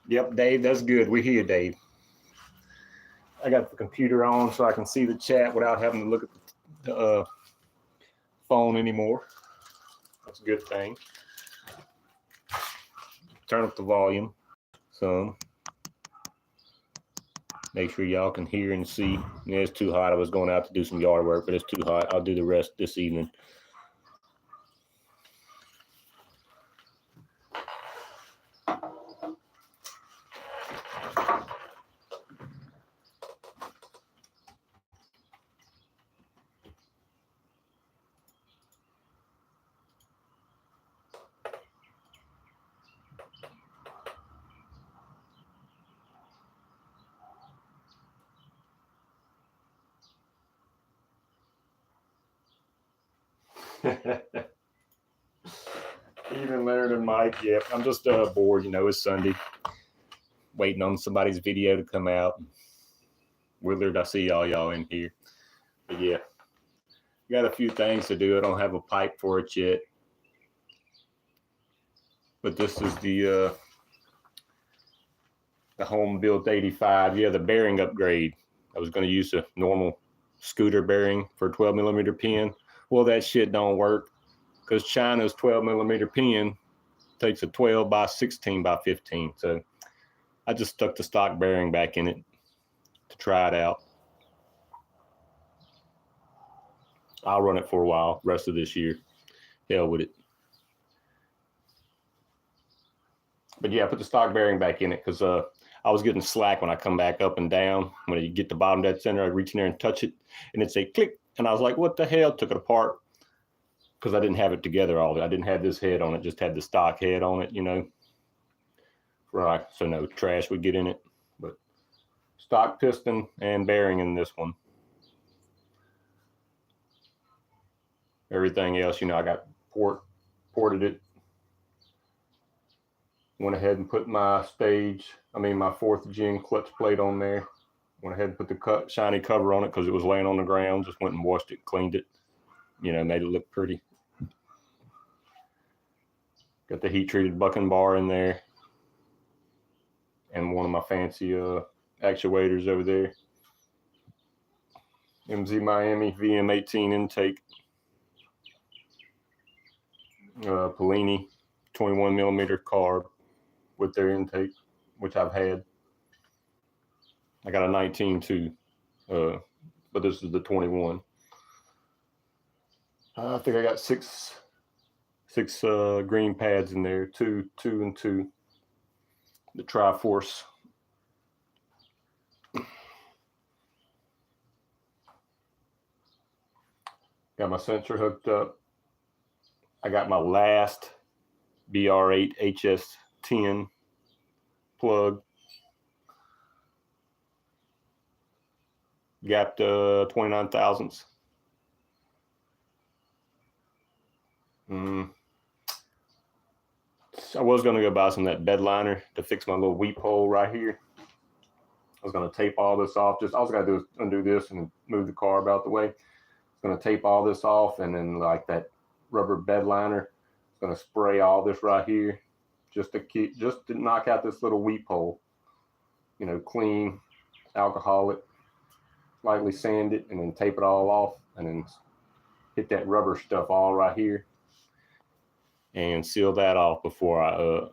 Yep, Dave, that's good. We're here, Dave. I got the computer on so I can see the chat without having to look at the phone anymore. That's a good thing. Turn up the volume some. Make sure y'all can hear and see. Yeah, it's too hot. I was going out to do some yard work, but it's too hot. I'll do the rest this evening. Even Leonard and Mike, yeah. I'm just bored, you know, it's Sunday. Waiting on somebody's video to come out. Willard, I see y'all in here. But yeah, got a few things to do. I don't have a pipe for it yet. But this is the home-built 85. Yeah, the bearing upgrade. I was going to use a normal scooter bearing for a 12 millimeter pin. Well, that shit don't work because China's 12 millimeter pin takes a 12 by 16 by 15. So I just stuck the stock bearing back in it to try it out. I'll run it for a while, rest of this year. Hell with it. But yeah, I put the stock bearing back in it because I was getting slack when I come back up and down. When you get the bottom dead center, I reach in there and touch it, and it'd say click. And I was like, what the hell? Took it apart because I didn't have it together all. I didn't have this head on it, just had the stock head on it, you know. Right, so no trash would get in it. But stock piston and bearing in this one. Everything else, you know, I got ported it. Went ahead and put my my 4th gen clutch plate on there. Went ahead and put the shiny cover on it because it was laying on the ground. Just went and washed it, cleaned it, you know, made it look pretty. Got the heat treated bucking bar in there. And one of my fancy actuators over there. MZ Miami VM18 intake. Polini 21 millimeter carb with their intake, which I've had. I got a 19 too, but this is the 21. I think I got six green pads in there, two and two. The Triforce. Got my sensor hooked up. I got my last BR8 HS10 plug. Gapped 29 thousandths. I was going to go buy some of that bed liner to fix my little weep hole right here. I was going to tape all this off. All I got to do is undo this and move the carb out the way. I'm going to tape all this off, and then like that rubber bed liner, I'm going to spray all this right here just to knock out this little weep hole. You know, clean, alcohol it, lightly sand it, and then tape it all off, and then hit that rubber stuff all right here and seal that off before I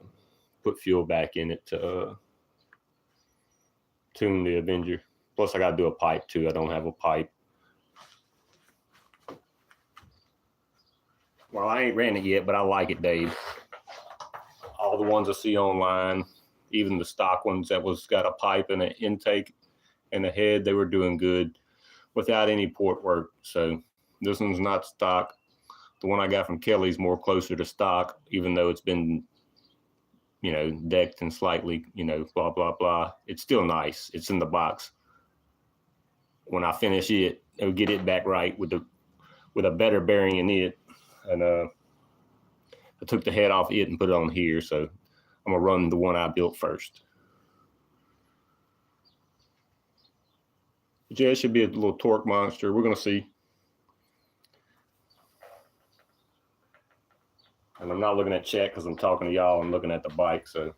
put fuel back in it to tune the Avenger. Plus I got to do a pipe too. I don't have a pipe. Well, I ain't ran it yet, but I like it, Dave. All the ones I see online, even the stock ones that got a pipe and an intake and a head, they were doing good without any port work. So this one's not stock. The one I got from Kelly's more closer to stock, even though it's been, you know, decked and slightly, you know, blah, blah, blah. It's still nice. It's in the box. When I finish it, I'll get it back right with a better bearing in it. And I took the head off it and put it on here. So I'm going to run the one I built first. But yeah, it should be a little torque monster. We're going to see. And I'm not looking at chat because I'm talking to y'all. I'm looking at the bike. So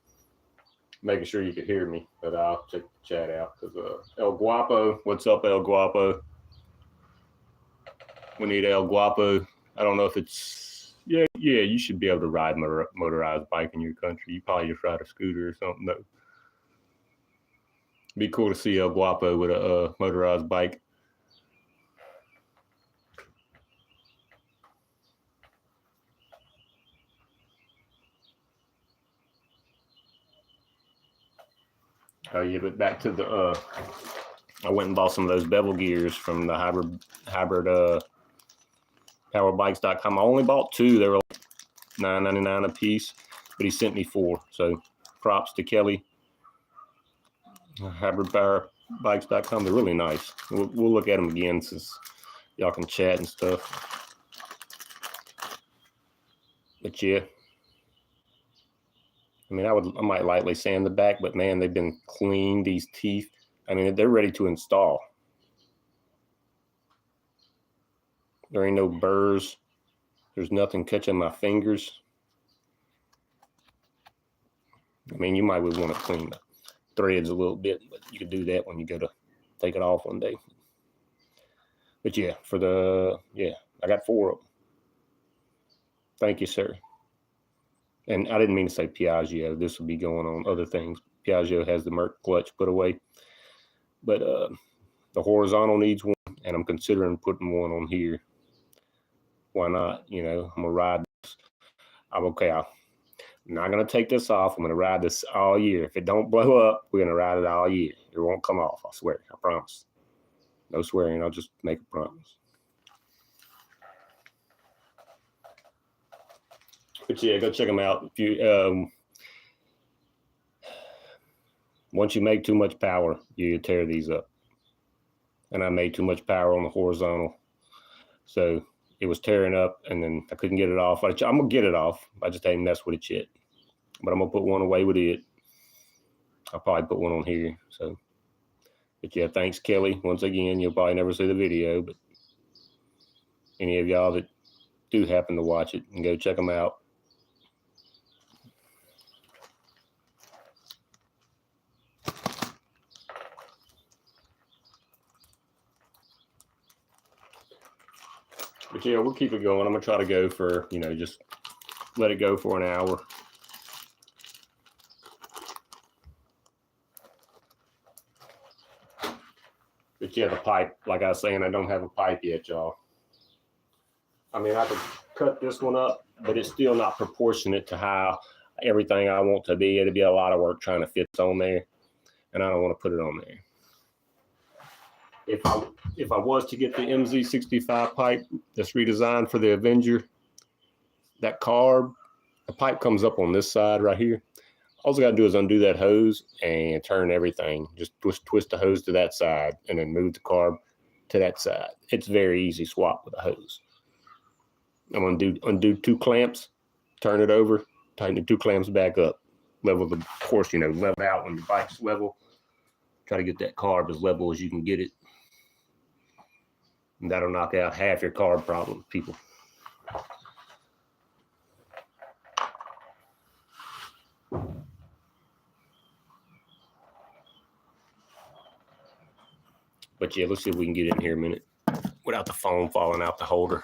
making sure you could hear me, but I'll check the chat out because El Guapo, what's up, El Guapo? We need El Guapo. I don't know if it's yeah. You should be able to ride motorized bike in your country. You probably just ride a scooter or something though. Be cool to see El Guapo with a motorized bike. Oh yeah, but back to the I went and bought some of those bevel gears from the hybrid powerbikes.com. I only bought 2. They were like $9.99 a piece, but he sent me 4. So props to Kelly. Hybridpowerbikes.com. They're really nice. We'll look at them again since y'all can chat and stuff. But yeah, I mean, I might lightly sand the back, but man, they've been cleaned. These teeth, I mean, they're ready to install. There ain't no burrs. There's nothing catching my fingers. I mean, you might want to clean the threads a little bit, but you can do that when you go to take it off one day. But yeah, I got 4 of them. Thank you, sir. And I didn't mean to say Piaggio. This will be going on other things. Piaggio has the Merc clutch put away. But the horizontal needs one, and I'm considering putting one on here. Why not? You know, I'm going to ride this. I'm not going to take this off. I'm going to ride this all year. If it don't blow up, we're going to ride it all year. It won't come off, I swear. I promise. No swearing. I'll just make a promise. But yeah, go check them out. If you once you make too much power, you tear these up. And I made too much power on the horizontal, so it was tearing up, and then I couldn't get it off. I'm gonna get it off. I just ain't mess with it yet. But I'm gonna put one away with it. I'll probably put one on here. So, but yeah, thanks, Kelly. Once again, you'll probably never see the video, but any of y'all that do happen to watch it, and go check them out. But yeah, we'll keep it going. I'm gonna try to go for, just let it go for an hour. But yeah, the pipe, like I was saying, I don't have a pipe yet, y'all. I mean, I could cut this one up, but it's still not proportionate to how everything I want to be. It'd be a lot of work trying to fit on there, and I don't want to put it on there. If I was to get the MZ65 pipe that's redesigned for the Avenger, that carb, the pipe comes up on this side right here. All I got to do is undo that hose and turn everything. Just twist the hose to that side and then move the carb to that side. It's very easy swap with a hose. I'm going to undo 2 clamps, turn it over, tighten the 2 clamps back up. Level the, of course, level out when the bike's level. Try to get that carb as level as you can get it. And that'll knock out half your carb problem, people. But yeah, let's see if we can get in here a minute without the foam falling out the holder.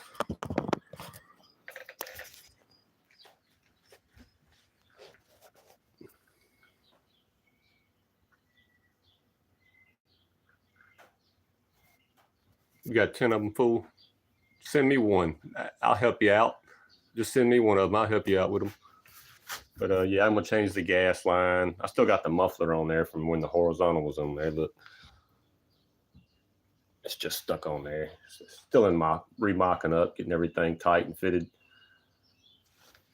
You got 10 of them full? Send me one. I'll help you out. Just send me one of them. I'll help you out with them. But yeah, I'm going to change the gas line. I still got the muffler on there from when the horizontal was on there. Look. It's just stuck on there. It's still in my remocking up, getting everything tight and fitted.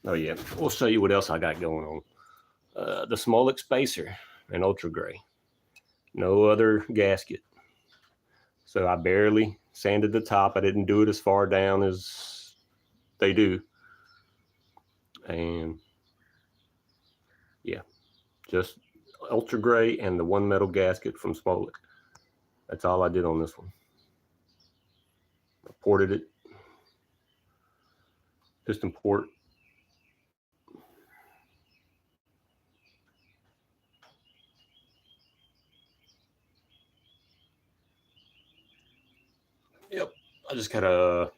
Oh yeah, we'll show you what else I got going on. The Smolik Spacer in ultra gray. No other gasket. So I barely sanded the top. I didn't do it as far down as they do. And yeah, just ultra gray and the one metal gasket from Smolik. That's all I did on this one. I ported it. Piston port. just gotta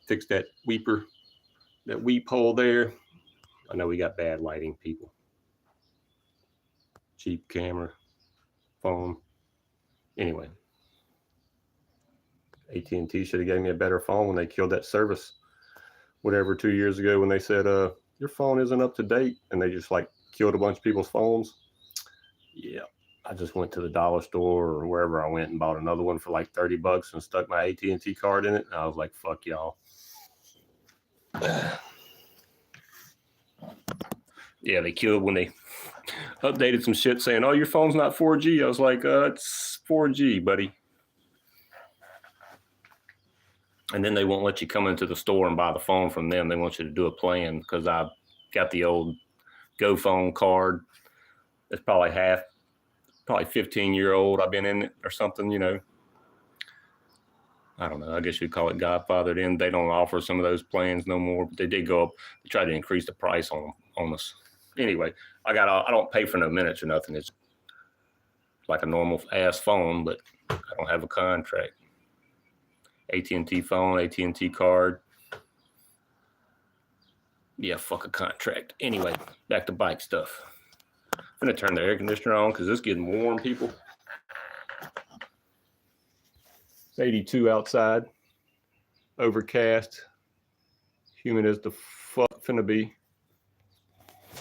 fix that weeper, that weep hole there. I know we got bad lighting, people. Cheap camera, phone. Anyway, AT&T should have gave me a better phone when they killed that service, whatever, 2 years ago, when they said, your phone isn't up to date, and they just like killed a bunch of people's phones. Yeah, I just went to the dollar store or wherever I went and bought another one for like $30 and stuck my AT&T card in it. And I was like, fuck y'all. Yeah, they killed when they updated some shit saying, oh, your phone's not 4G. I was like, it's 4G, buddy. And then they won't let you come into the store and buy the phone from them. They want you to do a plan, because I got the old Go Phone card. It's probably 15-year-old. I've been in it or something, you know. I don't know. I guess you'd call it Godfather. Then they don't offer some of those plans no more, but they did go up. They tried to increase the price on us. Anyway, I don't pay for no minutes or nothing. It's like a normal ass phone, but I don't have a contract. AT&T phone, AT&T card. Yeah, fuck a contract. Anyway, back to bike stuff. I'm gonna turn the air conditioner on because it's getting warm, people. It's 82 outside. Overcast. Humid as the fuck finna be.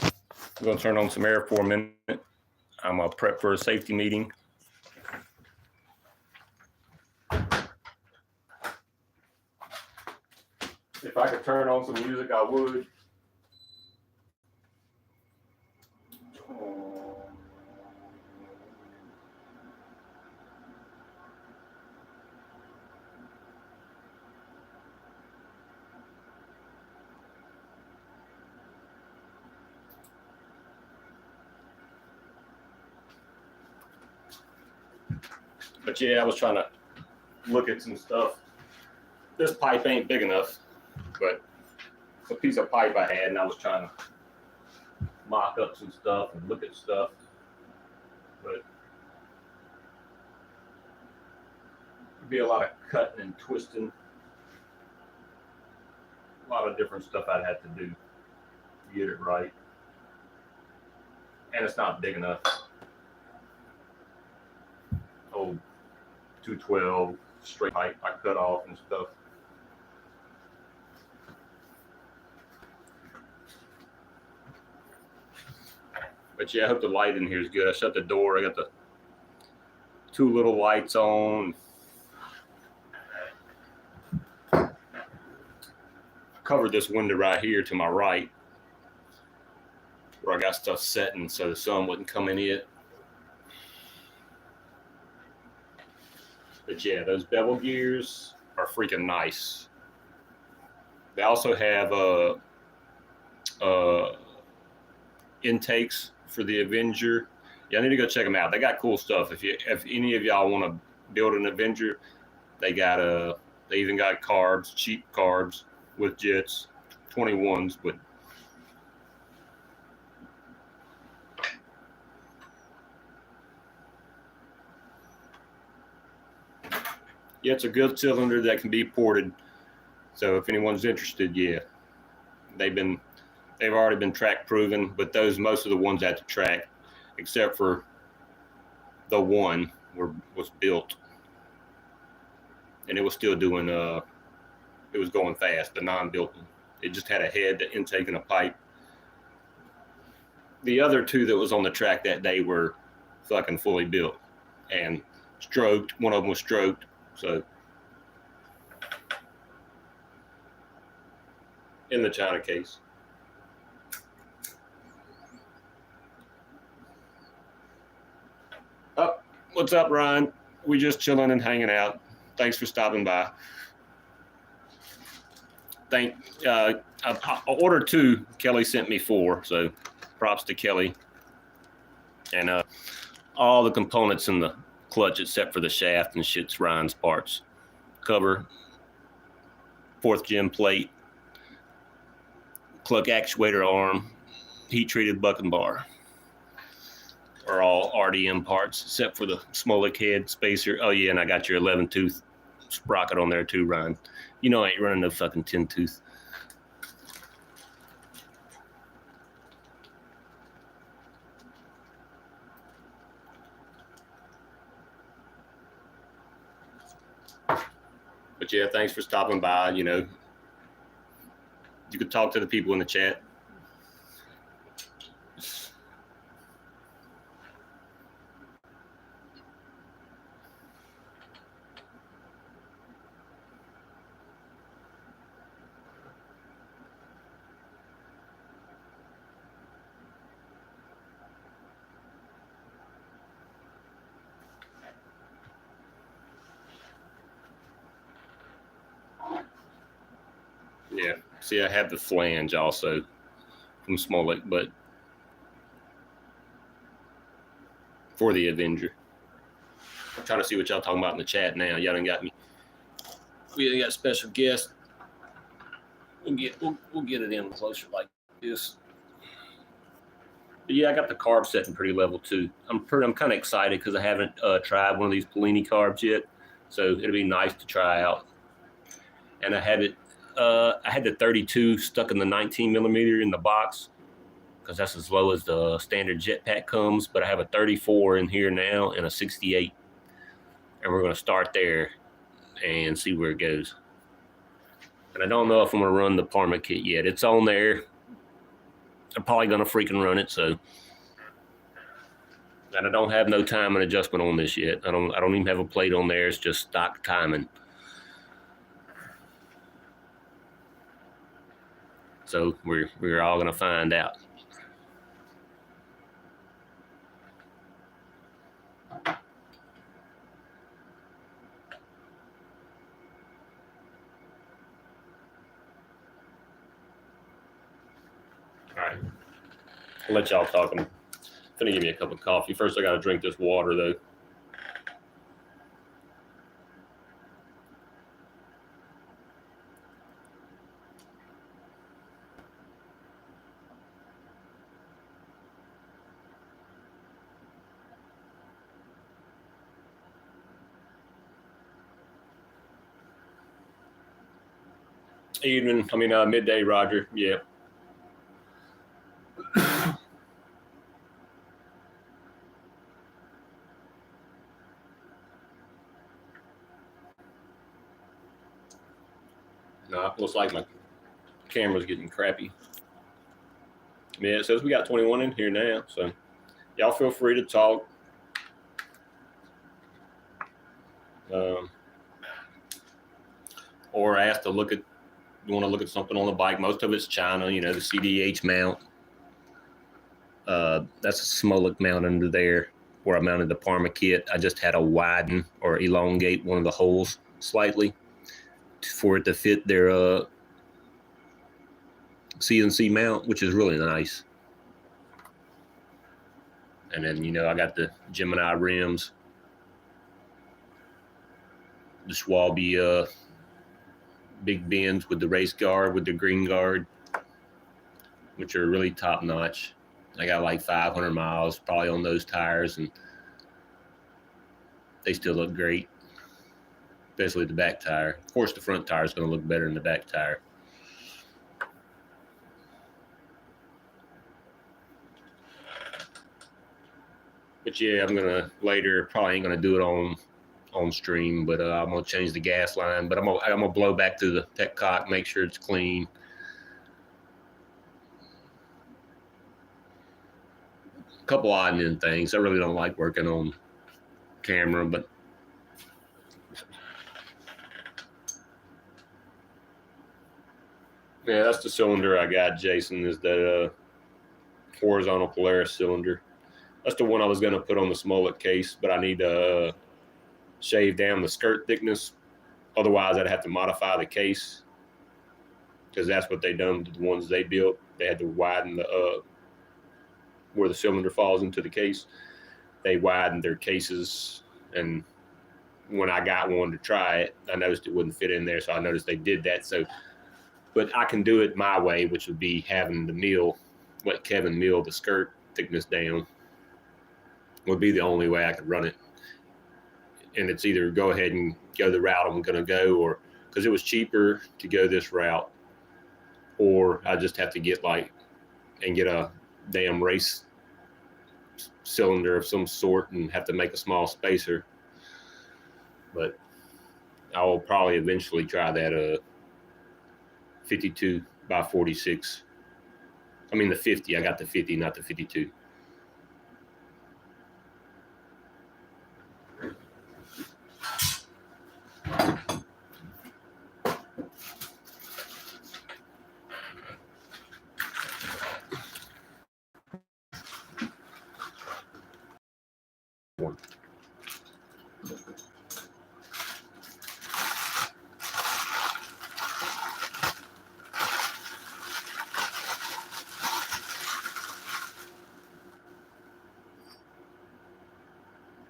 I'm gonna turn on some air for a minute. I'm gonna prep for a safety meeting. If I could turn on some music, I would. But yeah, I was trying to look at some stuff. This pipe ain't big enough, but it's a piece of pipe I had, and I was trying to mock up some stuff and look at stuff. But it'd be a lot of cutting and twisting. A lot of different stuff I'd have to do to get it right. And it's not big enough. Old 212 straight pipe I cut off and stuff. But yeah, I hope the light in here is good. I shut the door. I got the 2 little lights on. Covered this window right here to my right, where I got stuff setting so the sun wouldn't come in it. But yeah, those bevel gears are freaking nice. They also have intakes for the Avenger. Yeah, I need to go check them out. They got cool stuff. If any of y'all want to build an Avenger, they even got carbs, cheap carbs with jets, 21s, but yeah, it's a good cylinder that can be ported. So if anyone's interested, yeah, they've already been track proven, but most of the ones at the track, except for the one was built, and it was still doing it was going fast. The non-built one, it just had a head, the intake, and a pipe. The other 2 that was on the track that day were fucking fully built and stroked. One of them was stroked. So in the China case. Oh, what's up, Ryan? We just chilling and hanging out. Thanks for stopping by. I ordered 2. Kelly sent me 4, so props to Kelly. And all the components in the clutch except for the shaft and shit's Ryan's parts. Cover, 4th gen plate, clutch actuator arm, heat treated bucking bar are all RDM parts except for the Smolik head spacer. Oh yeah, and I got your 11 tooth sprocket on there too, Ryan. You know I ain't running no fucking 10 tooth. But yeah, thanks for stopping by. You know, you could talk to the people in the chat. Yeah, see, I have the flange also from Smolik, but for the Avenger. I'm trying to see what y'all talking about in the chat now. Y'all done got me. We done got a special guest. We'll get it in closer like this. But yeah, I got the carb setting pretty level too. I'm kind of excited because I haven't tried one of these Polini carbs yet, so it'll be nice to try out. And I have it. I had the 32 stuck in the 19 millimeter in the box because that's as low as the standard jetpack comes. But I have a 34 in here now and a 68, and we're going to start there and see where it goes. And I don't know if I'm going to run the Parma kit yet. It's on there. I'm probably going to freaking run it. So, and I don't have no timing adjustment on this yet. I don't even have a plate on there. It's just stock timing. So we're all going to find out. All right, I'll let y'all talk. I'm gonna give me a cup of coffee. First, I gotta drink this water though. Evening, midday, Roger. Yeah. No, it looks like my camera's getting crappy. Yeah, it says we got 21 in here now, so y'all feel free to talk. Or ask to look at, you want to look at something on the bike. Most of it's China, you know, the CDH mount. That's a Smolik mount under there where I mounted the Parma kit. I just had to widen or elongate one of the holes slightly for it to fit their CNC mount, which is really nice. And then, you know, I got the Gemini rims, the Schwalbe big bends with the race guard, with the green guard, which are really top notch. I got like 500 miles probably on those tires, and they still look great, especially the back tire. Of course, the front tire is going to look better than the back tire. But yeah, I'm gonna later, probably ain't gonna do it on stream, but I'm gonna change the gas line. But I'm gonna blow back to the petcock, make sure it's clean. A couple odd end things. I really don't like working on camera, but yeah, that's the cylinder I got, Jason, is that horizontal Polaris cylinder. That's the one I was going to put on the Smolik case, but I need to shave down the skirt thickness. Otherwise, I'd have to modify the case, because that's what they done to the ones they built. They had to widen the where the cylinder falls into the case. They widened their cases, and when I got one to try it, I noticed it wouldn't fit in there, so I noticed they did that. So, but I can do it my way, which would be having the let Kevin mill the skirt thickness down. Would be the only way I could run it. And it's either go ahead and go the route I'm going to go, or because it was cheaper to go this route, or I just have to get get a damn race cylinder of some sort and have to make a small spacer. But I will probably eventually try that 52 by 46. I mean the 50. I got the 50, not the 52.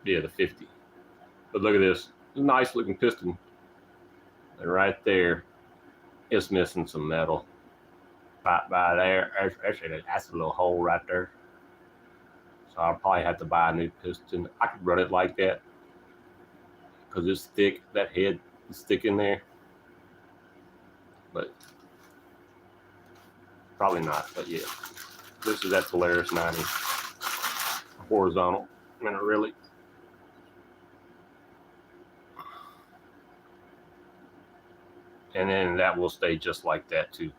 Yeah, the 50. But look at this. Nice looking piston. And right there, it's missing some metal. Right by there. Actually, that's a little hole right there. So I'll probably have to buy a new piston. I could run it like that because it's thick. That head is thick in there. But probably not. But yeah, this is that Polaris 90 horizontal. I mean, really. And then that will stay just like that too.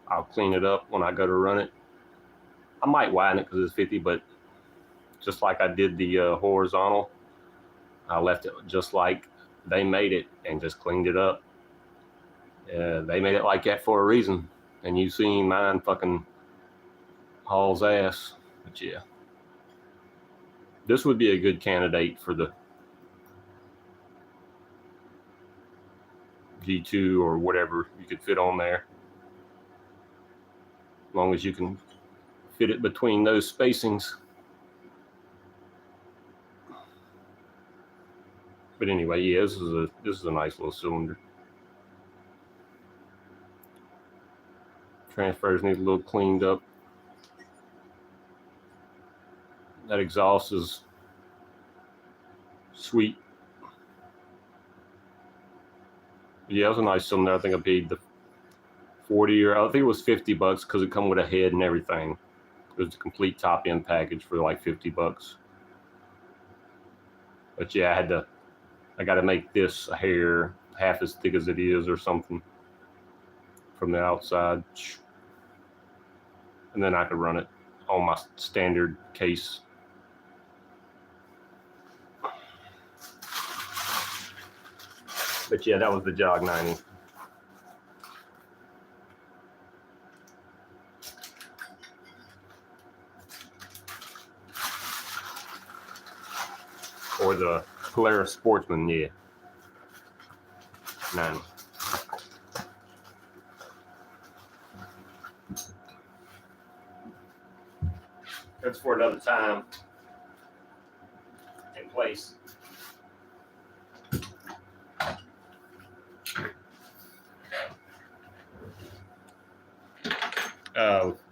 I'll clean it up when I go to run it. I might widen it because it's 50, but just like I did the horizontal, I left it just like they made it and just cleaned it up. They made it like that for a reason, and you seen mine fucking hauls ass. But yeah, this would be a good candidate for the G2 or whatever you could fit on there, as long as you can fit it between those spacings. But anyway, yeah, this is a nice little cylinder. Transfers need a little cleaned up. That exhaust is sweet. Yeah, it was a nice cylinder. I think I paid the 40, or I think it was $50 because it come with a head and everything. It was a complete top end package for like $50. But yeah, I got to make this a hair half as thick as it is or something from the outside, and then I could run it on my standard case. But yeah, that was the Jog 90. Or the Polaris Sportsman, yeah. 90. That's for another time and place.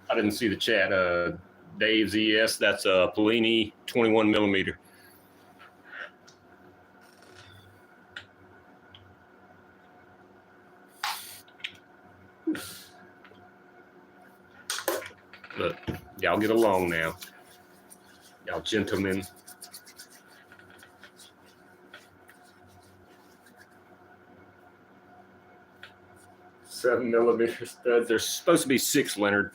I didn't see the chat. Dave's ES, that's a Polini 21 millimeter. Look, y'all get along now. Y'all gentlemen. $7 millimeter studs. There's supposed to be 6, Leonard.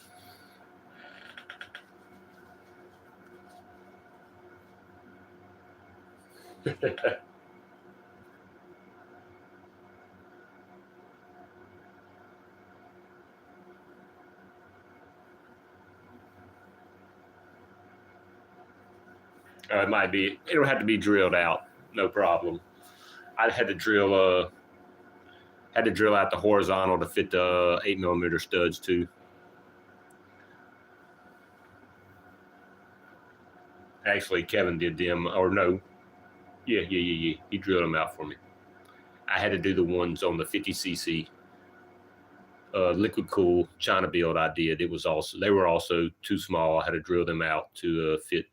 It might be. It'll have to be drilled out. No problem. I had to drill out the horizontal to fit the 8 millimeter studs too. Actually, Kevin did them, or no. Yeah. He drilled them out for me. I had to do the ones on the 50cc liquid cool China build I did. They were also too small. I had to drill them out to fit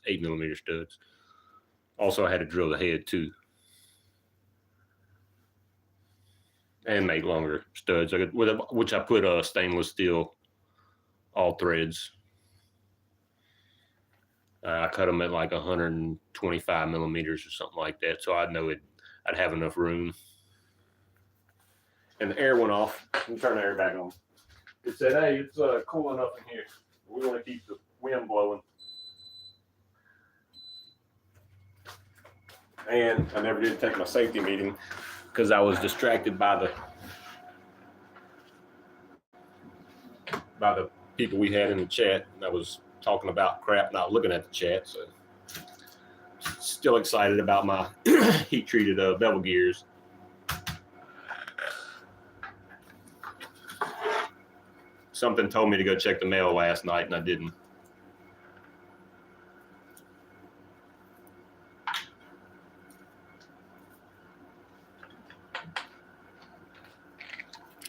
8 millimeter studs. Also, I had to drill the head too. and make longer studs, which I put stainless steel all threads. I cut them at like 125 millimeters or something like that, so I know I'd have enough room. And the air went off. Let me turn the air back on. It said, "Hey, it's cool enough in here. We want to keep the wind blowing." And I never did take my safety meeting because I was distracted by the people we had in the chat. And I was talking about crap, not looking at the chat. So still excited about my heat treated bevel gears. Something told me to go check the mail last night, and I didn't.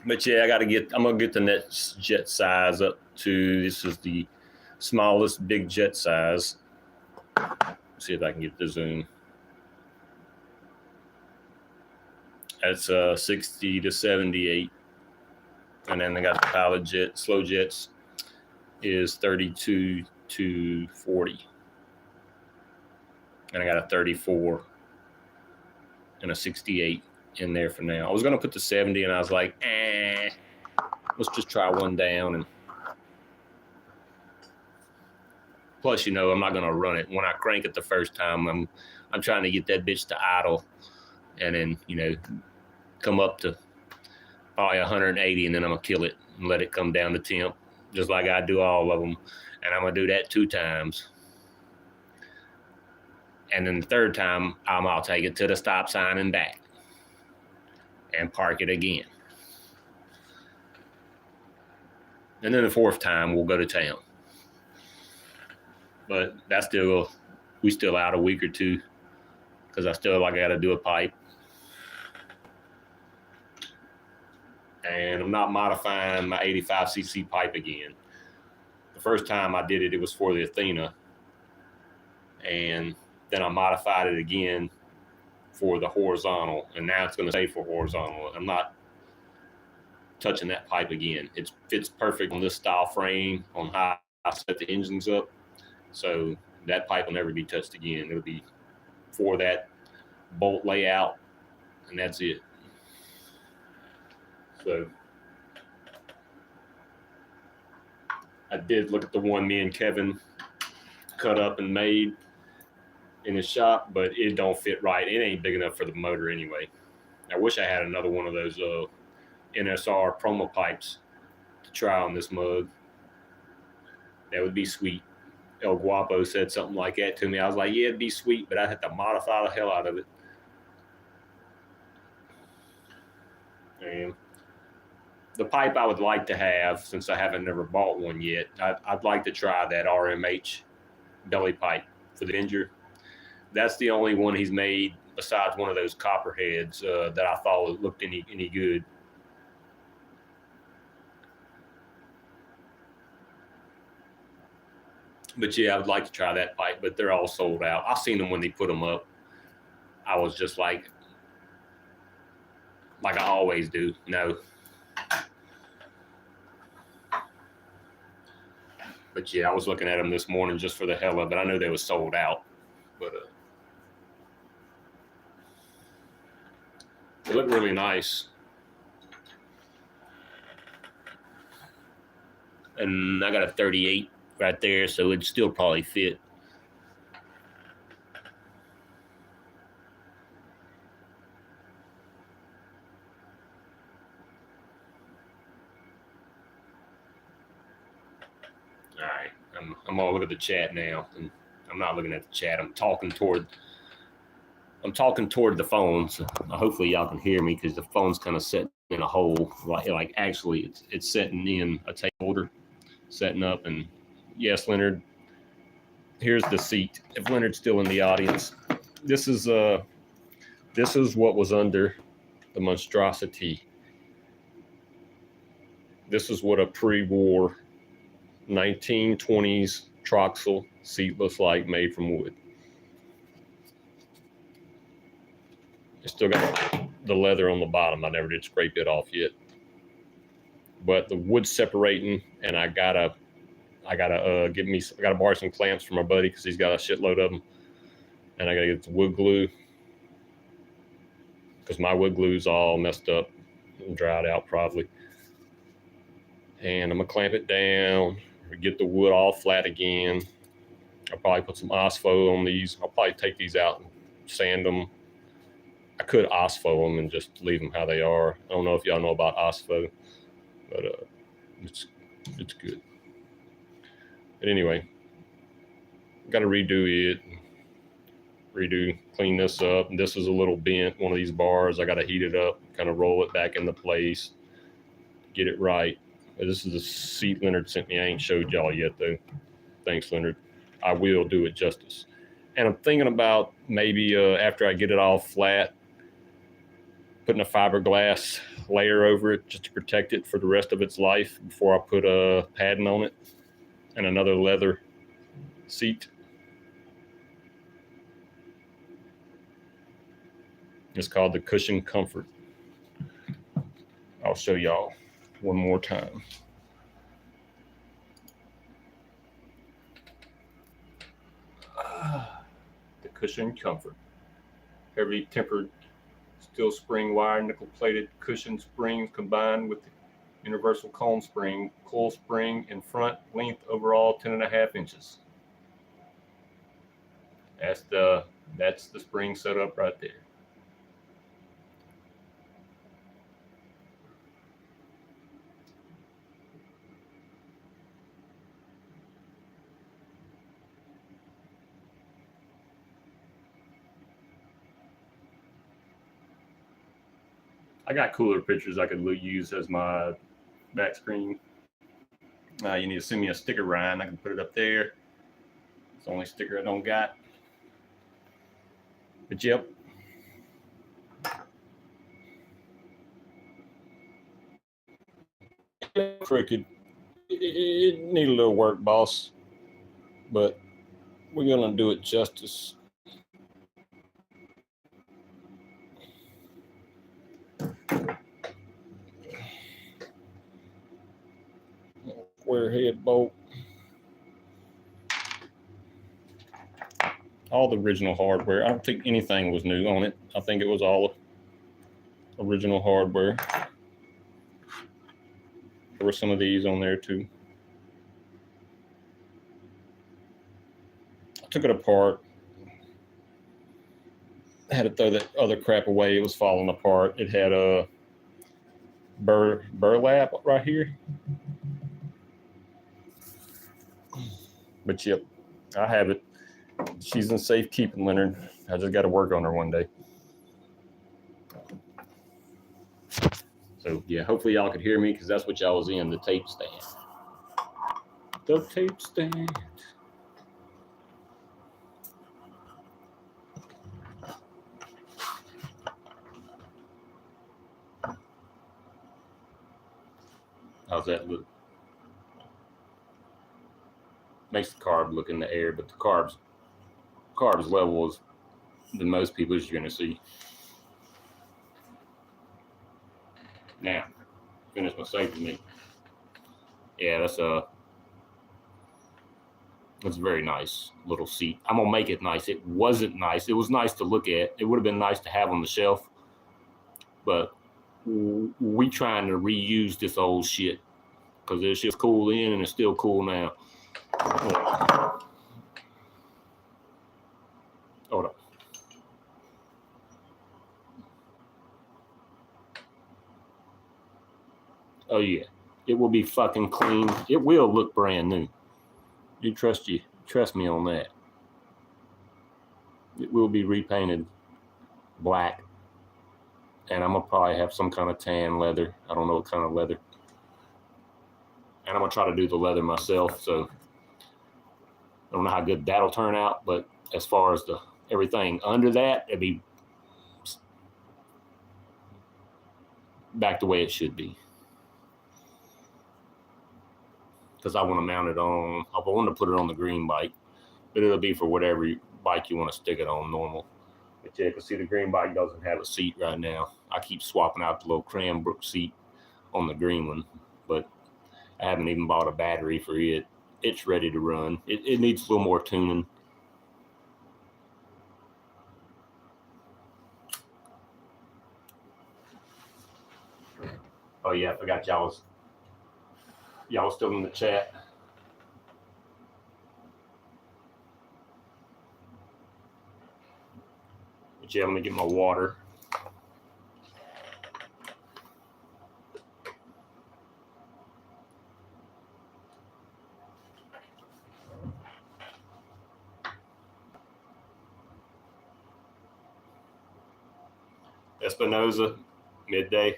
But yeah, I'm gonna get the next jet size up to, this is the smallest big jet size. Let's see if I can get the zoom. That's 60 to 78. And then I got the pilot jet, slow jets is 32 to 40. And I got a 34 and a 68 in there for now. I was going to put the 70 and I was like, let's just try one down. And plus, I'm not going to run it. When I crank it the first time, I'm trying to get that bitch to idle and then, come up to probably 180, and then I'm going to kill it and let it come down to temp, just like I do all of them. And I'm going to do that 2 times. And then the third time, I'll take it to the stop sign and back and park it again. And then the 4th time, we'll go to town. But we still out a week or 2 because I got to do a pipe. And I'm not modifying my 85cc pipe again. The first time I did it, it was for the Athena. And then I modified it again for the horizontal. And now it's going to stay for horizontal. I'm not touching that pipe again. It fits perfect on this style frame, on how I set the engines up. So that pipe will never be touched again. It'll be for that bolt layout, and that's it. So I did look at the one me and Kevin cut up and made in his shop, but it don't fit right. It ain't big enough for the motor anyway. I wish I had another one of those NSR promo pipes to try on this mug. That would be sweet. El Guapo said something like that to me. I was like, yeah, it'd be sweet, but I'd have to modify the hell out of it. And the pipe I would like to have, since I haven't never bought one yet, I'd like to try that RMH belly pipe for the Avenger. That's the only one he's made besides one of those copperheads that I thought looked any good. But yeah, I would like to try that pipe, but they're all sold out. I've seen them when they put them up. I was just like I always do. No. But yeah, I was looking at them this morning just for the hell of it. I know they were sold out, but they look really nice. And I got a 38 right there, so it'd still probably fit. All right, I'm gonna look at the chat now, and I'm not looking at the chat. I'm talking toward the phone, so hopefully y'all can hear me because the phone's kind of sitting in a hole. Like actually, it's setting in a tape holder, setting up. And yes, Leonard, here's the seat. If Leonard's still in the audience, this is what was under the monstrosity. This is what a pre-war 1920s Troxel seat looks like, made from wood. It's still got the leather on the bottom. I never did scrape it off yet. But the wood's separating, and I gotta borrow some clamps from my buddy because he's got a shitload of them, and I gotta get the wood glue because my wood glue's all messed up and dried out probably. And I'm gonna clamp it down, get the wood all flat again. I'll probably put some OSFO on these. I'll probably take these out and sand them. I could OSFO them and just leave them how they are. I don't know if y'all know about OSFO, but it's good. But anyway, got to redo it. Clean this up. And this is a little bent, one of these bars. I got to heat it up, kind of roll it back into place, get it right. This is the seat Leonard sent me. I ain't showed y'all yet though. Thanks, Leonard. I will do it justice. And I'm thinking about maybe after I get it all flat, putting a fiberglass layer over it just to protect it for the rest of its life before I put a padding on it and another leather seat. It's called the Cushion Comfort. I'll show y'all one more time. The Cushion Comfort. Heavily tempered steel spring wire, nickel plated cushion springs combined with the universal cone spring, coil spring in front, length overall 10.5 inches. That's the spring setup right there. I got cooler pictures I could use as my back screen. You need to send me a sticker, Ryan. I can put it up there. It's the only sticker I don't got. But yep. Crooked. It need a little work, boss. But we're gonna do it justice. Square head bolt. All the original hardware. I don't think anything was new on it. I think it was all original hardware. There were some of these on there too. I took it apart. I had to throw that other crap away. It was falling apart. It had a burlap right here. But yep, I have it. She's in safekeeping, Leonard. I just got to work on her one day. So yeah, hopefully y'all could hear me because that's what y'all was in, the tape stand. The tape stand. How's that look? Makes the carb look in the air, but the carb's level is than most people as you're gonna see. Now, finish my safety knit. Yeah, that's a very nice little seat. I'm gonna make it nice. It wasn't nice. It was nice to look at. It would have been nice to have on the shelf, but we trying to reuse this old shit because it's just cool then and it's still cool now. Hold up. Oh yeah, it will be fucking clean. It will look brand new. Trust me on that. It will be repainted black, and I'm gonna probably have some kind of tan leather. I don't know what kind of leather. And I'm gonna try to do the leather myself, so I don't know how good that'll turn out, but as far as the everything under that, it'd be back the way it should be. Because I want to mount it on, I want to put it on the green bike, but it'll be for whatever bike you want to stick it on, normal. But yeah, you can see the green bike doesn't have a seat right now. I keep swapping out the little Cranbrook seat on the green one, but I haven't even bought a battery for it. It's ready to run. It needs a little more tuning. Oh yeah, I forgot y'all was still in the chat. But yeah, let me get my water. Espinosa, midday.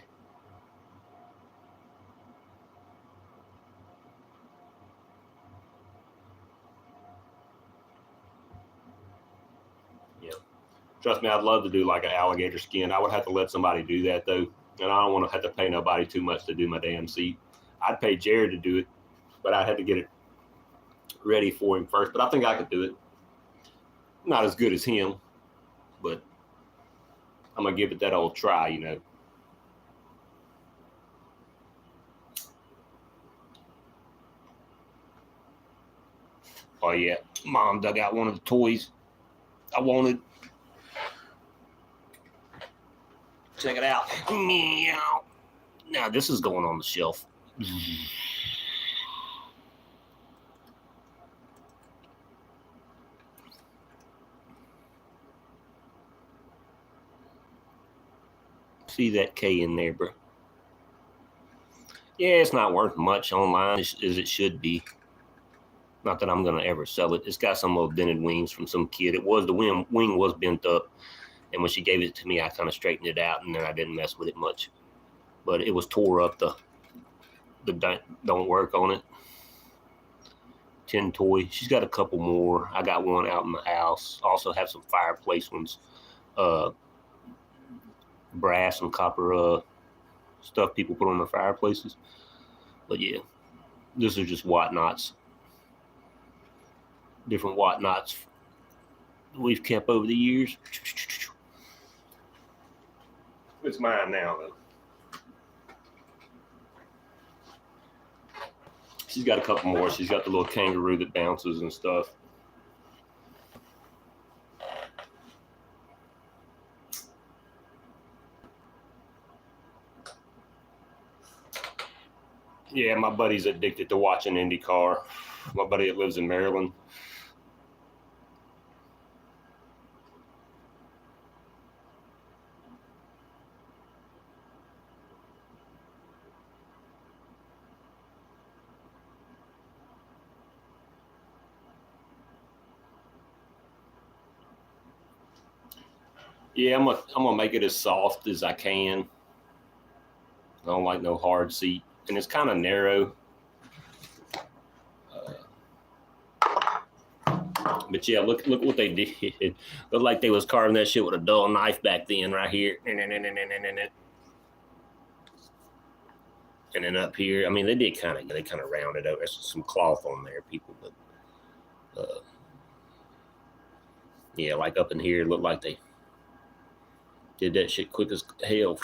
Yeah. Trust me, I'd love to do like an alligator skin. I would have to let somebody do that though. And I don't want to have to pay nobody too much to do my damn seat. I'd pay Jared to do it, but I'd have to get it ready for him first. But I think I could do it. Not as good as him, but I'm going to give it that old try, you know. Oh, yeah. Mom dug out one of the toys I wanted. Check it out. Meow. Now, this is going on the shelf. See that K in there, bro? Yeah, it's not worth much online as it should be. Not that I'm going to ever sell it. It's got some little dented wings from some kid. It was, the wing was bent up. And when she gave it to me, I kind of straightened it out, and then I didn't mess with it much. But it was tore up. The don't work on it. 10 toy. She's got a couple more. I got one out in the house. Also have some fireplace ones. Brass and copper stuff people put on their fireplaces. But yeah, this is just whatnots. Different whatnots we've kept over the years. It's mine now, though. She's got a couple more. She's got the little kangaroo that bounces and stuff. Yeah, my buddy's addicted to watching IndyCar. My buddy that lives in Maryland. Yeah, I'm gonna make it as soft as I can. I don't like no hard seat, and it's kind of narrow. But yeah, look what they did. Looked like they was carving that shit with a dull knife back then, right here. And then up here, I mean, they kind of rounded out. There's some cloth on there, people, but yeah, like up in here, it looked like they did that shit quick as hell.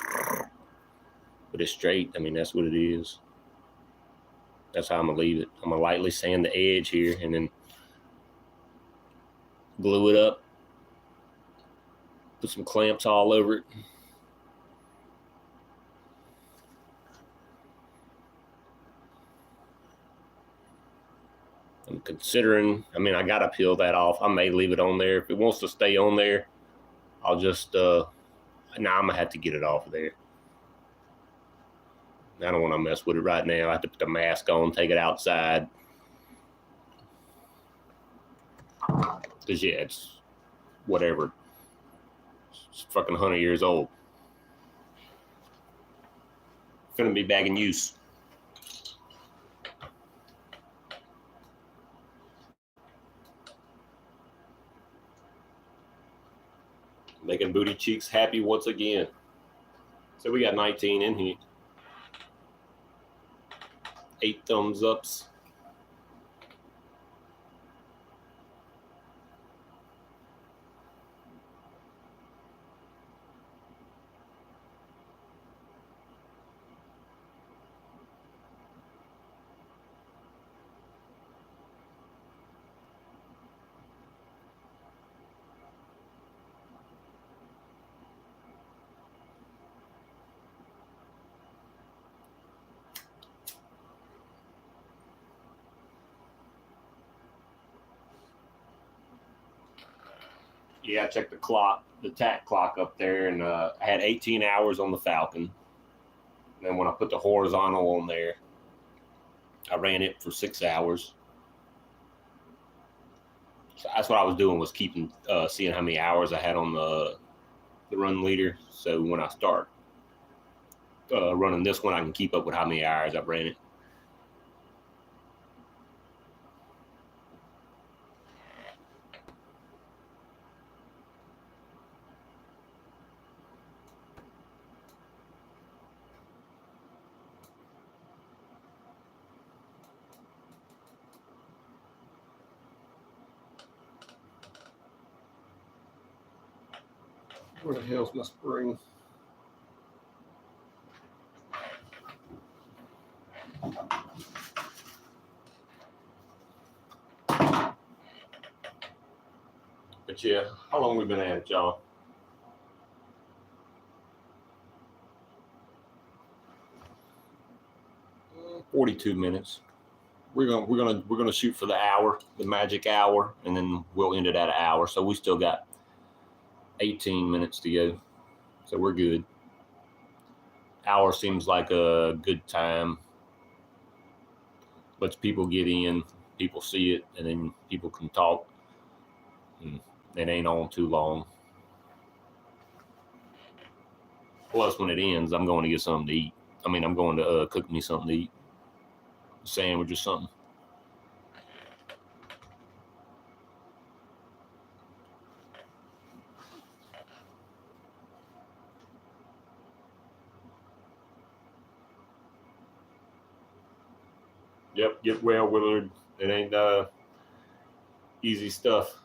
But it's straight. I mean, that's what it is. That's how I'm gonna leave it. I'm gonna lightly sand the edge here and then glue it up. Put some clamps all over it. I'm considering, I mean, I got to peel that off. I may leave it on there. If it wants to stay on there, I'll just, now I'm going to have to get it off of there. I don't want to mess with it right now. I have to put the mask on, take it outside. Because, yeah, it's whatever. It's fucking 100 years old. Gonna be back in use. Making booty cheeks happy once again. So we got 19 in here. 8 thumbs ups. Yeah, I checked the clock, the tack clock up there, and I had 18 hours on the Falcon. And then when I put the horizontal on there, I ran it for 6 hours. So that's what I was doing, was keeping seeing how many hours I had on the run leader. So when I start running this one, I can keep up with how many hours I've ran it. Where the hell's my spring? But yeah, how long we been at it, y'all? Uh, 42 minutes. We're gonna shoot for the hour, the magic hour, and then we'll end it at an hour. So we still got 18 minutes to go. So we're good. Hour seems like a good time. Lets people get in, people see it, and then people can talk. And it ain't on too long. Plus, when it ends, I'm going to get something to eat. I mean, I'm going to cook me something to eat, a sandwich or something. Yep, get well, Willard. It ain't easy stuff.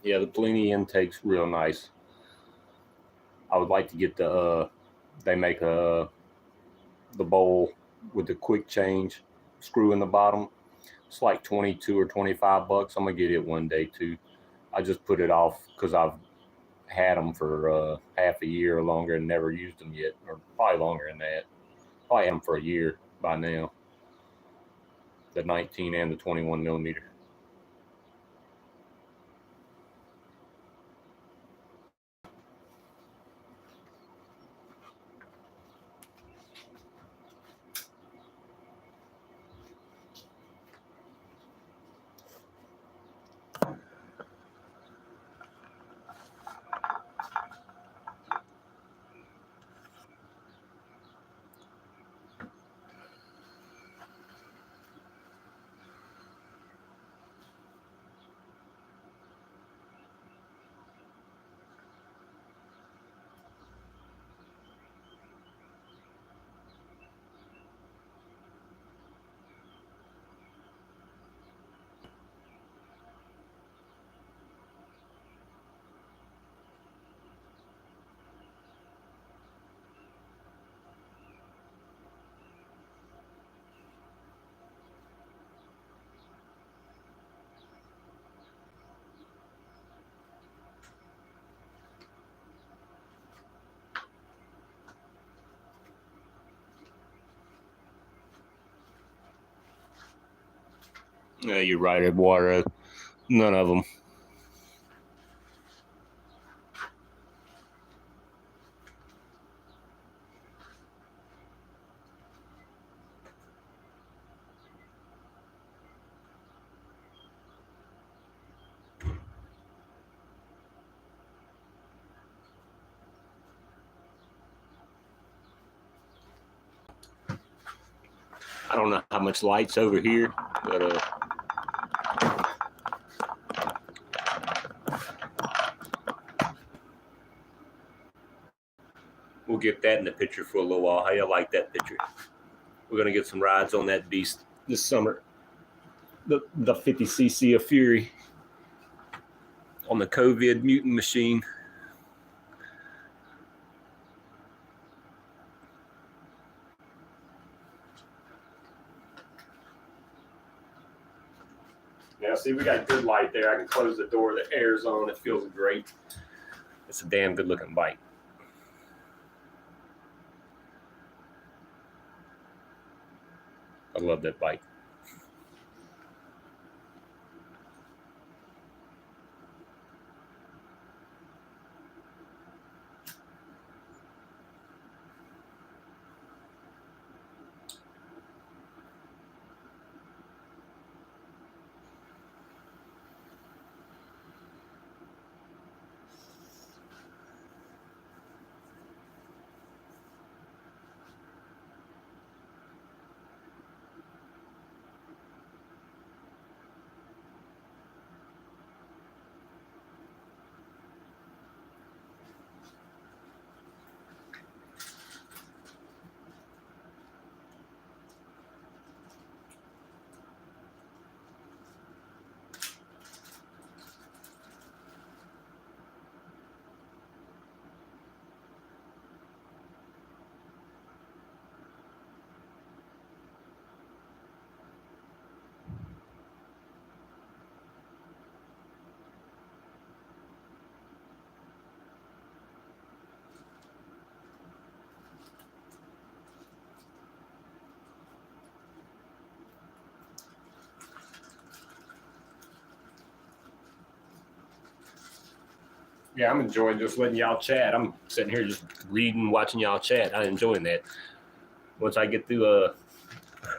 Yeah, the Pliny intake's real nice. I would like to get the they make the bowl with the quick change screw in the bottom. It's like 22 or 25 bucks. I'm gonna get it one day too. I just put it off because I've had them for half a year or longer and never used them yet, or probably longer than that. Probably had them for a year by now. The 19 and the 21 millimeter. Yeah, you're right, Eduardo. None of them. I don't know how much light's over here, but we'll get that in the picture for a little while. How you like that picture? We're gonna get some rides on that beast this summer. The 50cc of Fury on the COVID mutant machine. Now, see, we got good light there. I can close the door. The air's on. It feels great. It's a damn good looking bike. I love that bike. Yeah, I'm enjoying just letting y'all chat. I'm sitting here just reading, watching y'all chat. I'm enjoying that. Once I get through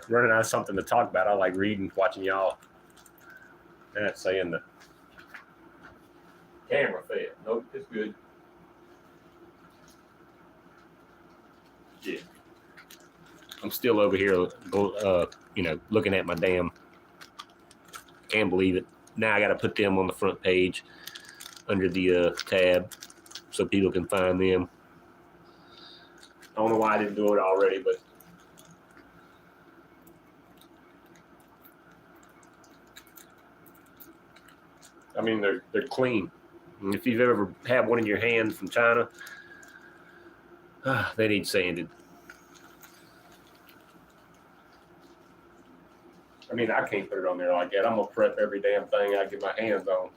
running out of something to talk about, I like reading, watching y'all. That's saying the camera failed. Nope, it's good. Yeah. I'm still over here, looking at my damn. Can't believe it. Now I got to put them on the front page under the tab so people can find them. I don't know why I didn't do it already, but I mean they're clean. And if you've ever had one in your hand from China, they need sanded. I mean, I can't put it on there like that. I'm gonna prep every damn thing I get my hands on.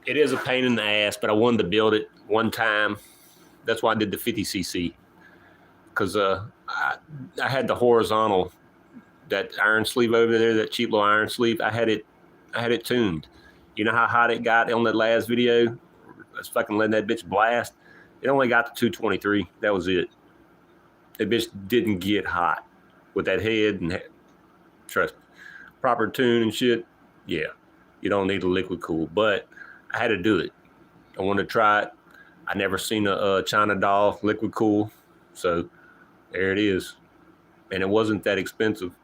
It is a pain in the ass, but I wanted to build it one time. That's why I did the 50cc, because I had the horizontal, that iron sleeve over there, that cheap little iron sleeve. I had it tuned. You know how hot it got on that last video? I was fucking letting that bitch blast. It only got to 223. That was it. That bitch didn't get hot with that head and trust me. Proper tune and shit. Yeah, you don't need a liquid cool, but I had to do it. I wanted to try it. I never seen a China doll liquid cool, so there it is. And it wasn't that expensive.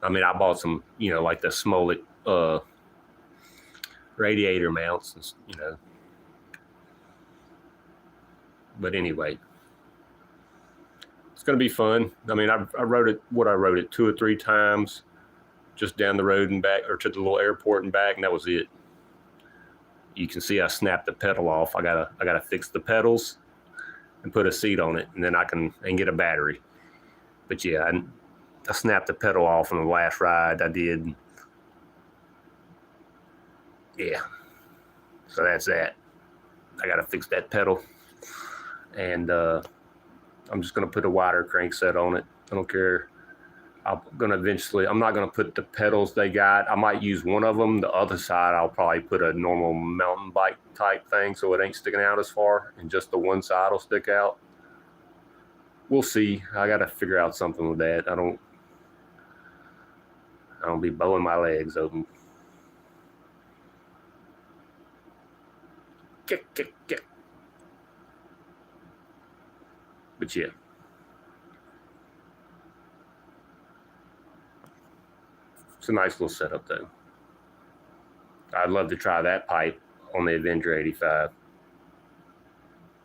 I mean, I bought some, like the Smolik radiator mounts, But anyway, it's going to be fun. I mean, I wrote it 2 or 3 times, just down the road and back, or to the little airport and back, and that was it. You can see I snapped the pedal off. I gotta fix the pedals and put a seat on it, and then I can get a battery. But yeah, I snapped the pedal off on the last ride I did. Yeah. So that's that. I got to fix that pedal. And I'm just going to put a wider crankset on it. I don't care. I'm not going to put the pedals they got. I might use one of them. The other side, I'll probably put a normal mountain bike type thing so it ain't sticking out as far, and just the one side will stick out. We'll see. I got to figure out something with that. I don't be bowing my legs open. Kick, kick, kick. But yeah. It's a nice little setup though. I'd love to try that pipe on the Avenger 85.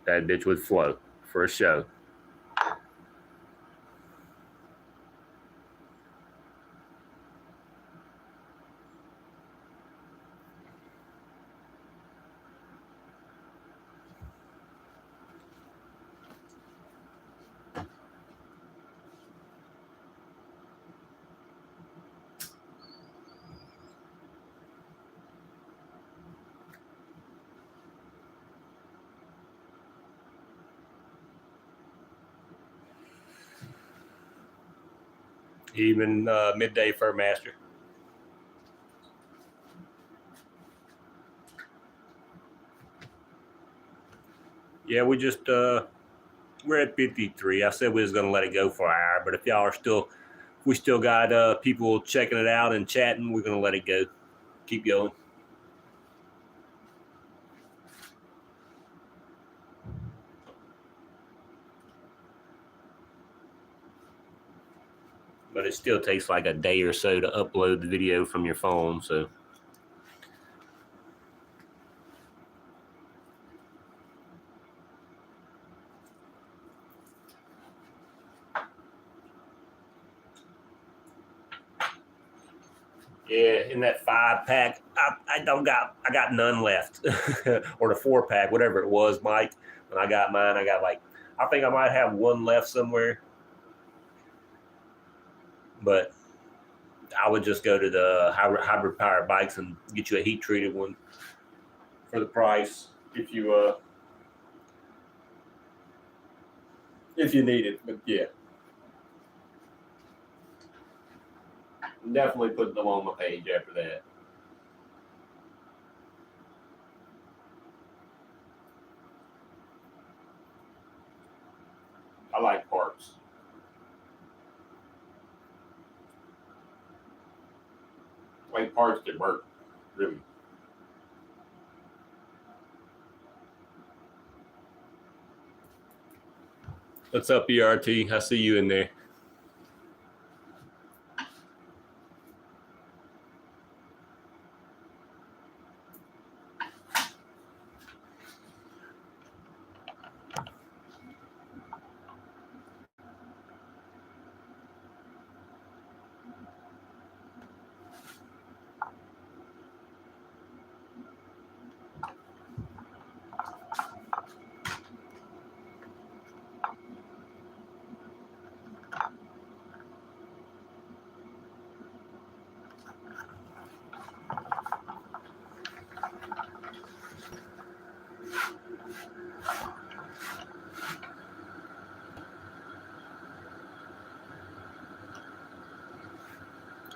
That bitch would flow for a show. Even midday fur master. Yeah, we just we're at 53. I said we was gonna let it go for an hour, but if y'all are still, we still got people checking it out and chatting, we're gonna let it go. Keep going. But it still takes like a day or so to upload the video from your phone, so. Yeah, in that 5-pack, I got none left. Or the 4-pack, whatever it was, Mike. When I got mine, I think I might have one left somewhere. But I would just go to the hybrid powered bikes and get you a heat treated one for the price if you need it. But yeah, definitely put them on my page after that. I like parts. I like parts that work, really. What's up, ERT? I see you in there.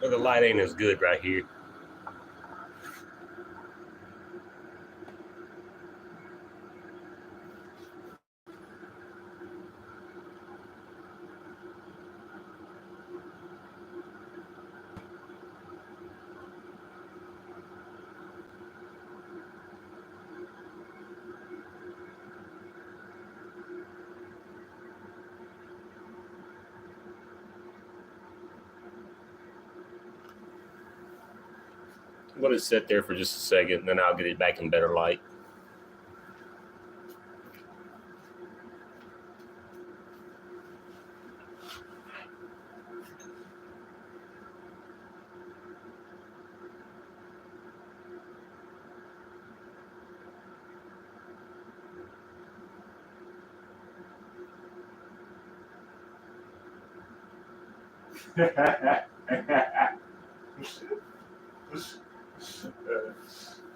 Well, the light ain't as good right here. I'm going to sit there for just a second, and then I'll get it back in better light.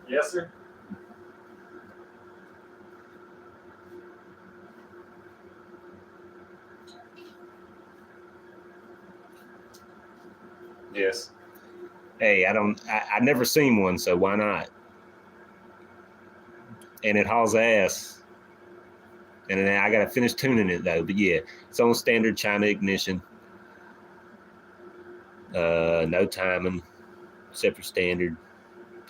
Yes, sir. Yes. Hey, I never seen one, so why not? And it hauls ass. And then I gotta finish tuning it though. But yeah, it's on standard China ignition. No timing, except for standard.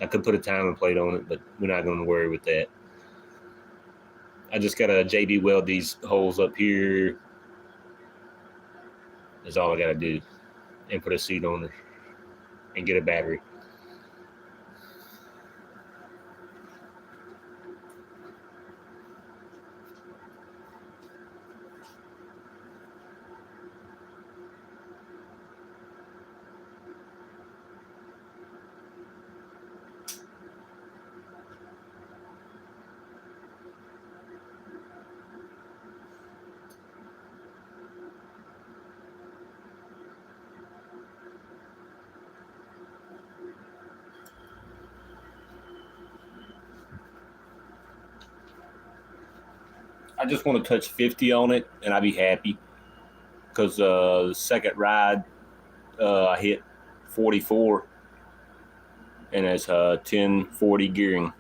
I could put a timing plate on it, but we're not gonna worry with that. I just gotta JB weld these holes up here. That's all I gotta do. And put a seat on it and get a battery. I just want to touch 50 on it and I'd be happy. Because the second ride, I hit 44 and it's 1040 gearing.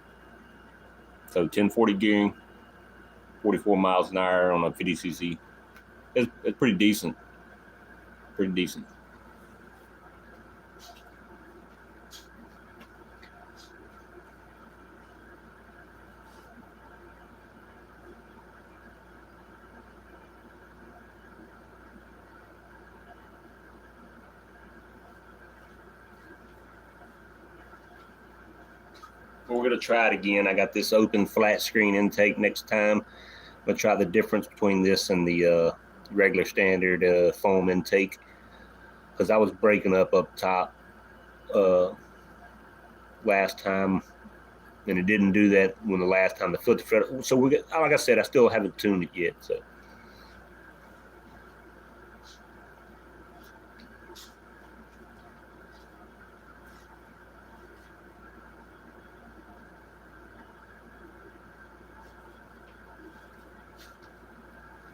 So 1040 gearing, 44 miles an hour on a 50cc. It's pretty decent. Pretty decent. We're going to try it again. I got this open flat screen intake next time. I'm going to try the difference between this and the regular standard foam intake. Because I was breaking up top last time. And it didn't do that when the last time the filter fed. So like I said, I still haven't tuned it yet. So.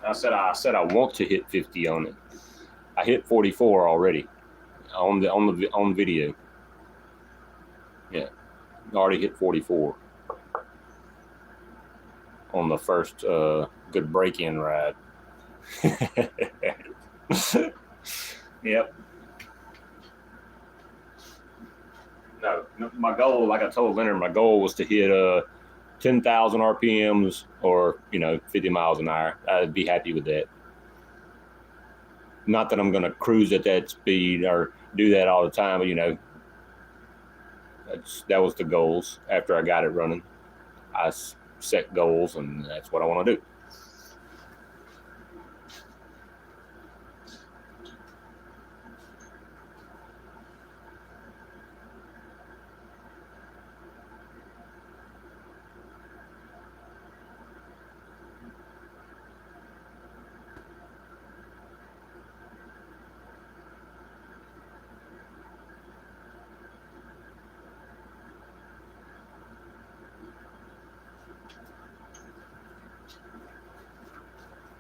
I said I want to hit 50 on it. I hit 44 already on video. Yeah, I already hit 44 on the first good break-in ride. Yep. No, my goal, like I told Leonard, my goal was to hit 10,000 RPMs or 50 miles an hour. I'd be happy with that. Not that I'm going to cruise at that speed or do that all the time, but that was the goals. After I got it running, I set goals, and that's what I want to do.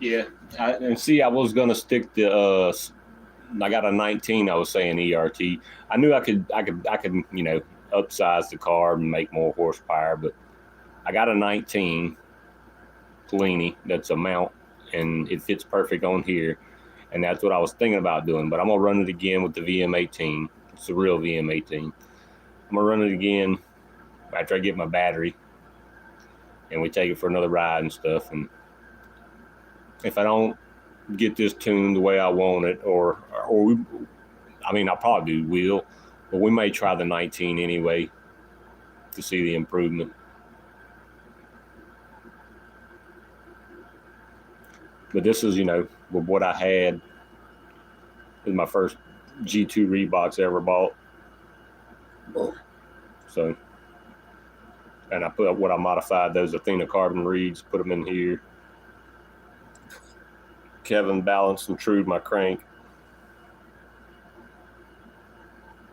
Yeah, I was gonna stick to I got a 19. I was saying ERT. I knew I could upsize the car and make more horsepower, but I got a 19 Polini. That's a mount, and it fits perfect on here, and that's what I was thinking about doing. But I'm gonna run it again with the VM18. It's the real VM18. I'm gonna run it again after I get my battery, and we take it for another ride and stuff. And if I don't get this tuned the way I want it, I probably will, but we may try the 19 anyway to see the improvement. But this is, with what I had, this is my first G2 Reeboks I ever bought. So, and I modified those Athena carbon reeds, put them in here. Kevin balanced and trued my crank.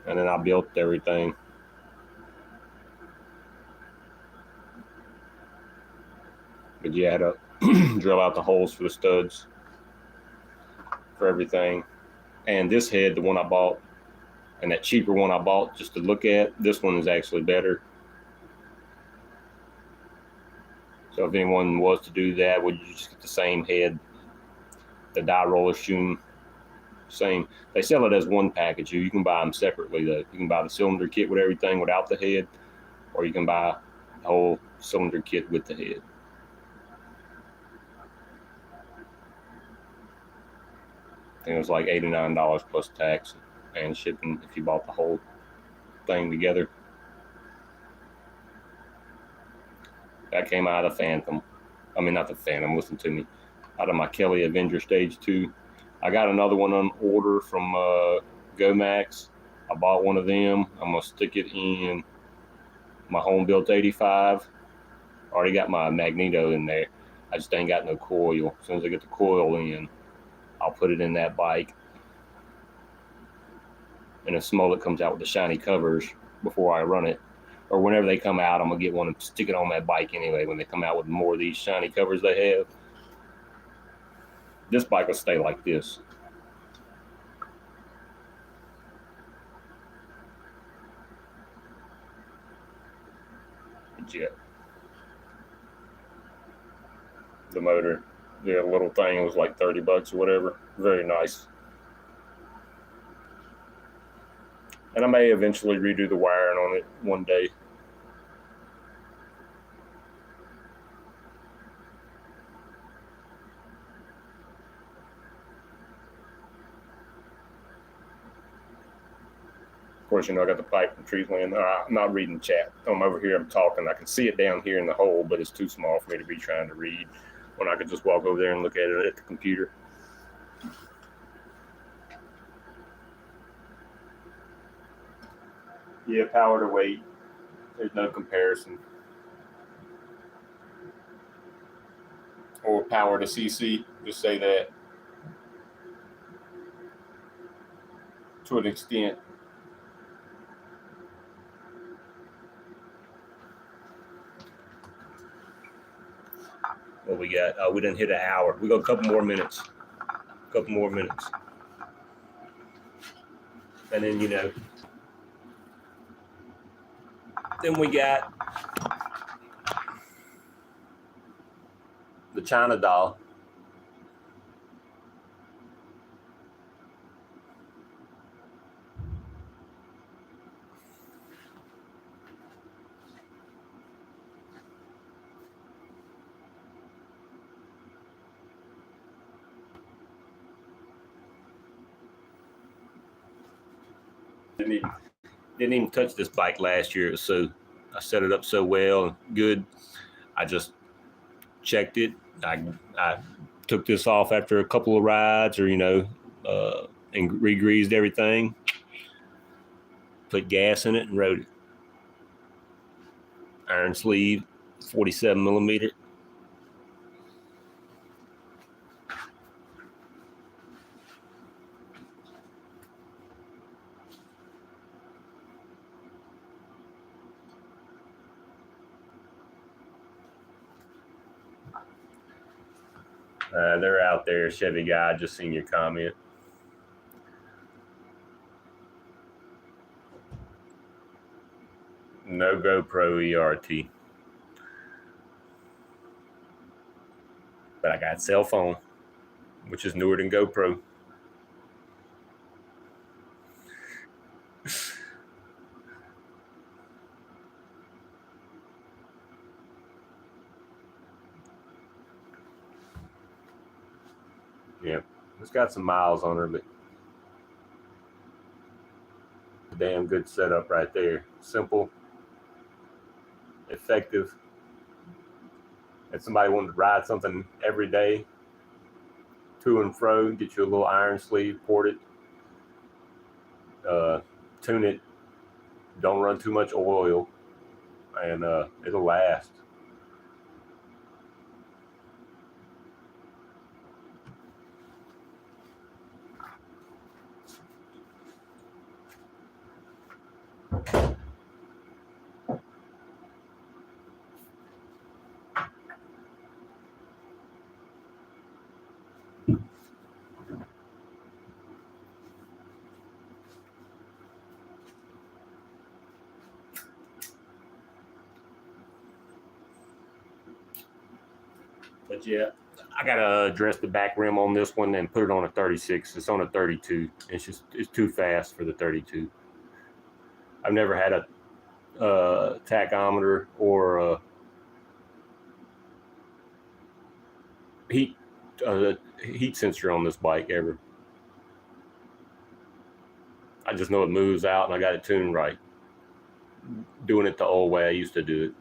And then I built everything. But yeah, I had to drill out the holes for the studs for everything. And this head, the one I bought, And that cheaper one I bought just to look at, this one is actually better. So if anyone was to do that, would you just get the same head? The die roller shoe, same. They sell it as one package. You can buy them separately though. You can buy the cylinder kit with everything without the head, or you can buy the whole cylinder kit with the head. I think it was like $89 plus tax and shipping if you bought the whole thing together. That came out of the Phantom. I mean, not the Phantom, listen to me. Out of my Kelly Avenger Stage 2. I got another one on order from GoMax. I bought one of them. I'm going to stick it in my home-built 85. Already got my magneto in there. I just ain't got no coil. As soon as I get the coil in, I'll put it in that bike. And if Smolik comes out with the shiny covers before I run it, or whenever they come out, I'm going to get one and stick it on that bike anyway when they come out with more of these shiny covers they have. This bike will stay like this. Jet. The motor, the little thing was like 30 bucks or whatever. Very nice. And I may eventually redo the wiring on it one day. Of course, you know, I got the pipe from Treesland. I'm not reading chat. I'm over here, I'm talking. I can see it down here in the hole, but it's too small for me to be trying to read when I could just walk over there and look at it at the computer. Yeah, power to weight. There's no comparison. Or power to CC, just say that. To an extent. What we got? We didn't hit an hour. We got a couple more minutes. And then, you know, then we got the China doll. Didn't even touch this bike last year. So I set it up so well, good. I just checked it. I took this off after a couple of rides, or you know, and re-greased everything. Put gas in it and rode it. Iron sleeve, 47 millimeter. They're out there, Chevy guy. I just seen your comment. No GoPro ERT. But I got cell phone, which is newer than GoPro. Yeah, it's got some miles on her, but damn good setup right there. Simple, effective. If somebody wanted to ride something every day, to and fro, get you a little iron sleeve, port it, tune it, don't run too much oil, and it'll last. But yeah, I gotta address the back rim on this one and put it on a 36. It's on a 32. It's too fast for the 32. I've never had a tachometer or a heat sensor on this bike ever. I just know it moves out and I got it tuned right. Doing it the old way I used to do it.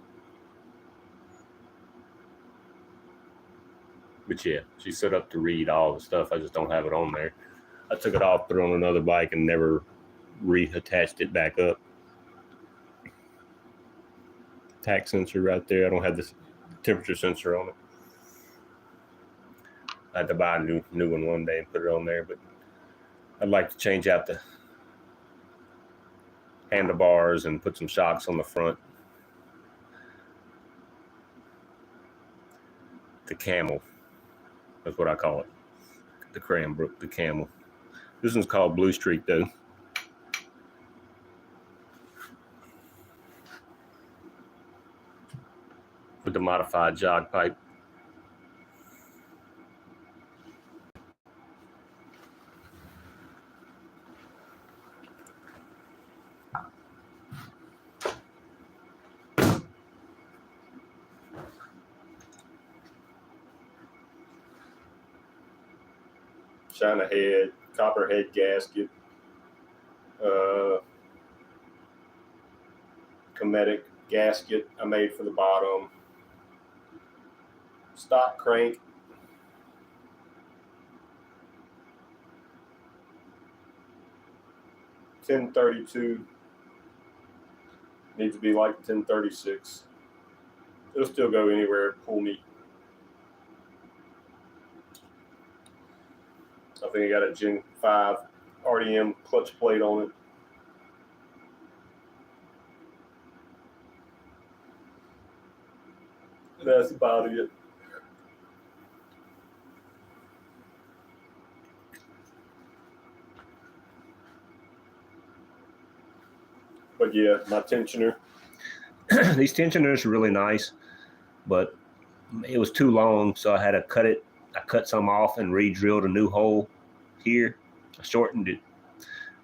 But yeah, she's set up to read all the stuff. I just don't have it on there. I took it off, put it on another bike, and never reattached it back up. Tach sensor right there. I don't have this temperature sensor on it. I had to buy a new one day and put it on there, but I'd like to change out the handlebars and put some shocks on the front. The camel, that's what I call it. The Cranbrook, the camel. This one's called Blue Streak though. With the modified jog pipe. China head, copper head gasket, Cometic gasket I made for the bottom, stock crank, .1032, needs to be like 1036. It'll still go anywhere, pull me. I think I got a Gen 5 RDM clutch plate on it. That's about it. But yeah, my tensioner. These tensioners are really nice, but it was too long, so I had to cut it. I cut some off and re-drilled a new hole here. I shortened it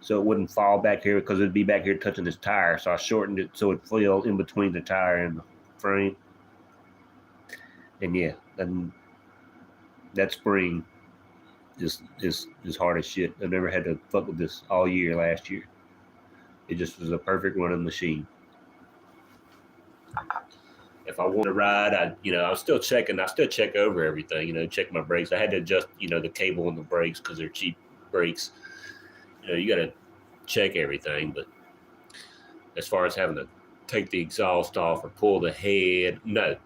so it wouldn't fall back here because it'd be back here touching this tire. So I shortened it so it fell in between the tire and the frame. And yeah, and that spring is hard as shit. I never had to fuck with this all year last year. It just was a perfect running machine. If I want to ride, I was still checking. I still check over everything. Check my brakes. I had to adjust, the cable on the brakes because they're cheap brakes. You got to check everything. But as far as having to take the exhaust off or pull the head, no.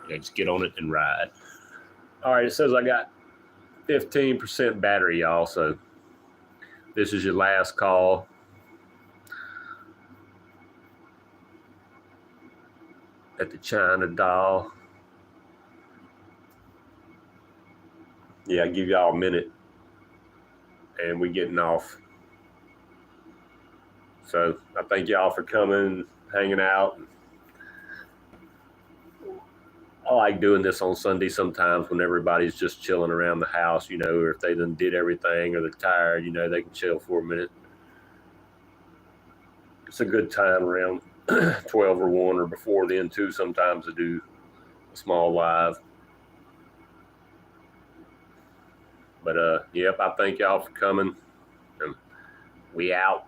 Just get on it and ride. All right, it says I got 15% battery, y'all. So this is your last call. At the China doll. Yeah, I give y'all a minute and we getting off. So I thank y'all for coming, hanging out. I like doing this on Sunday sometimes when everybody's just chilling around the house, or if they done did everything or they're tired, they can chill for a minute. It's a good time around 12 or 1 or before then too. Sometimes I do a small live. But yep, I thank y'all for coming. We out.